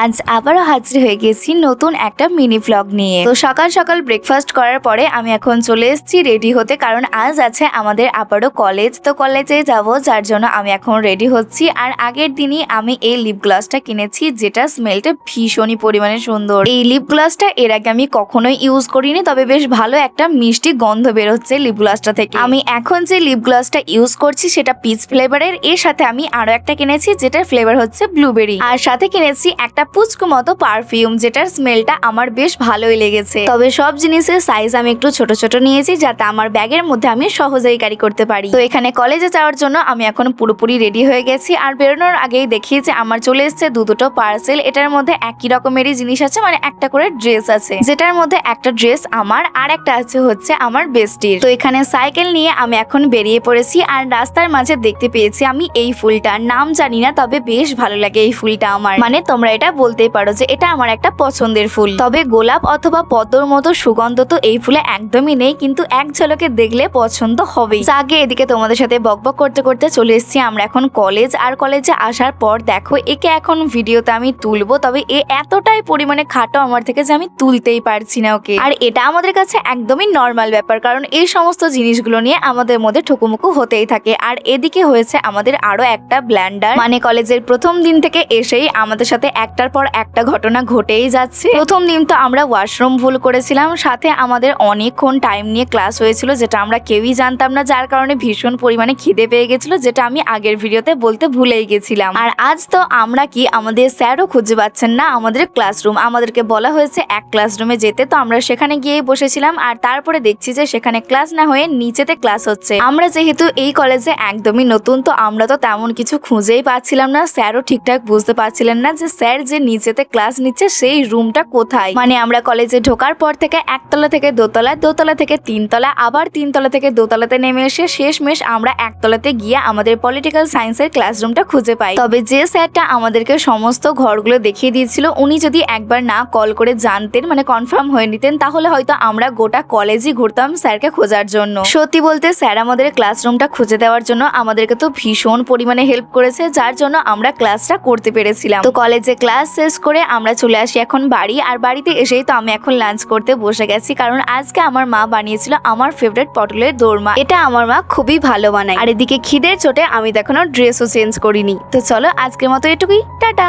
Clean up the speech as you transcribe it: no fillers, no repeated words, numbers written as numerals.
আজ আবারও হাজির হয়ে গেছি নতুন একটা মিনি ভ্লগ নিয়ে। তো সকাল সকাল ব্রেকফাস্ট করার পরে আমি এখন চলে এসেছি রেডি হতে, কারণ আজ আছে আমাদের আবারও কলেজ। তো কলেজে যাব, যার জন্য আমি এখন রেডি হচ্ছি। আর আগের দিনই আমি এই লিপ গ্লসটা কিনেছি, যেটা স্মেলটা ভীষণই পরিমাণে সুন্দর। এই লিপ গ্লসটা এর আগে আমি কখনোই ইউজ করিনি, তবে বেশ ভালো একটা মিষ্টি গন্ধ বেরোচ্ছে লিপ গ্লসটা থেকে। আমি এখন যে লিপ গ্লসটা ইউজ করছি সেটা পিচ ফ্লেভারের। এর সাথে আমি আরো একটা কিনেছি যেটার ফ্লেভার হচ্ছে ব্লুবেরি, আর সাথে কিনেছি একটা পুচকু মতো পারফিউম, যেটার স্মেলটা আমার বেশ ভালোই লেগেছে। তবে সব জিনিসের সাইজ আমি একটু ছোট ছোট নিয়েছি, যাতে আমার ব্যাগের মধ্যে আমি সহজেই ক্যারি করতে পারি। তো এখানে কলেজে যাওয়ার জন্য আমি এখন পুরোপুরি রেডি হয়ে গেছি। আর বেরোনোর আগেই দেখি যে আমার চলে এসেছে দুটো পার্সেল। এটার মধ্যে একই রকমেরই জিনিস আছে, মানে একটা করে ড্রেস আছে, যেটার মধ্যে একটা ড্রেস আমার আর একটা আছে হচ্ছে আমার বেস্টির। তো এখানে সাইকেল নিয়ে আমি এখন বেরিয়ে পড়েছি। আর রাস্তার মাঝে দেখতে পেয়েছি আমি এই ফুলটার নাম জানি না, তবে বেশ ভালো লাগে এই ফুলটা আমার। মানে তোমরা এটা বলতেই পারো যে এটা আমার একটা পছন্দের ফুল। তবে গোলাপ অথবা পদ্মর মতো সুগন্ধ তো এই ফুলে একদমই নেই, কিন্তু এক ঝলকে দেখলে পছন্দ হবেই। আগে এদিকে তোমাদের সাথে বকবক করতে করতে চলে এসেছি আমরা এখন কলেজ। আর কলেজে আসার পর দেখো একে এখন ভিডিওতে আমি তুলবো, তবে এ এতটাই পরিমাণে খাটো আমার থেকে যে আমি তুলতেই পারছি না ওকে। আর এটা আমাদের কাছে একদমই নর্মাল ব্যাপার, কারণ এই সমস্ত জিনিসগুলো নিয়ে আমাদের মধ্যে ঠুকুমুকু হতেই থাকে। আর এদিকে হয়েছে আমাদের আরো একটা ব্ল্যান্ডার, মানে কলেজের প্রথম দিন থেকে এসেই আমাদের সাথে একটার পর একটা ঘটনা ঘটেই যাচ্ছে। প্রথম দিন তো আমরা ওয়াশরুম ভুল করেছিলাম, সাথে আমাদের অনেকক্ষণ টাইম নিয়ে ক্লাস হয়েছিল, যেটা আমরা কেউই জানতাম না, যার কারণে ভীষণ পরিমাণে খিদে পেয়ে গেছিল, যেটা আমি আগের ভিডিওতে বলতে ভুলেই গেছিলাম। আর আজ তো আমরা কি আমাদের স্যারও খুঁজে পাচ্ছেন না আমাদের ক্লাসরুম। আমাদেরকে বলা হয়েছে এক ক্লাসরুমে যেতে, তো আমরা সেখানে গিয়ে বসেছিলাম। আর তারপরে দেখছি যে সেখানে ক্লাস না হয়ে নিচেতে ক্লাস হচ্ছে। আমরা যেহেতু এই কলেজে একদমই নতুন, তো আমরা তো তেমন কিছু খুঁজেই পাচ্ছিলাম না। স্যারও ঠিকঠাক বুঝতে পারছিলেন না যে স্যার যে নিচেতে ক্লাস নিচ্ছে সেই রুমটা কোথায়। মানে আমরা কলেজে ঢোকার পর থেকে একতলা থেকে দোতলা, দোতলা থেকে তিনতলা, আবার তিনতলা থেকে দোতলাতে নেমে এসে শেষমেশ আমরা একতলাতে গিয়ে আমাদের পলিটিক্যাল সায়েন্সের ক্লাসরুমটা খুঁজে পাই। তবে যে স্যারটা আমাদেরকে সমস্ত ঘরগুলো দেখিয়ে দিয়েছিল, উনি যদি একবার না কল করে জানতেন, মানে কনফার্ম হয়ে নিতেন, তাহলে হয়তো আমরা গোটা কলেজই ঘুরতাম স্যারকে খোঁজার জন্য। সত্যি বলতে স্যার আমাদের ক্লাসরুমটা খুঁজে দেওয়ার জন্য আমাদেরকে তো ভীষণ পরিমাণে হেল্প করেছে, যার জন্য আমরা ক্লাসটা করতে পেরেছিলাম। তো কলেজে ক্লাস শেষ করে আমরা চলে আসি এখন বাড়ি। আর বাড়িতে এসেই তো আমি এখন লাঞ্চ করতে বসে গেছি, কারণ আজকে আমার মা বানিয়েছিল আমার ফেভারিট পটলের দোরমা। এটা আমার মা খুবই ভালো বানায়। আর এদিকে খিদের চোটে আমি তো এখনো ড্রেসও চেঞ্জ করিনি। তো চলো আজকের মতো এটুকুই, টাটা।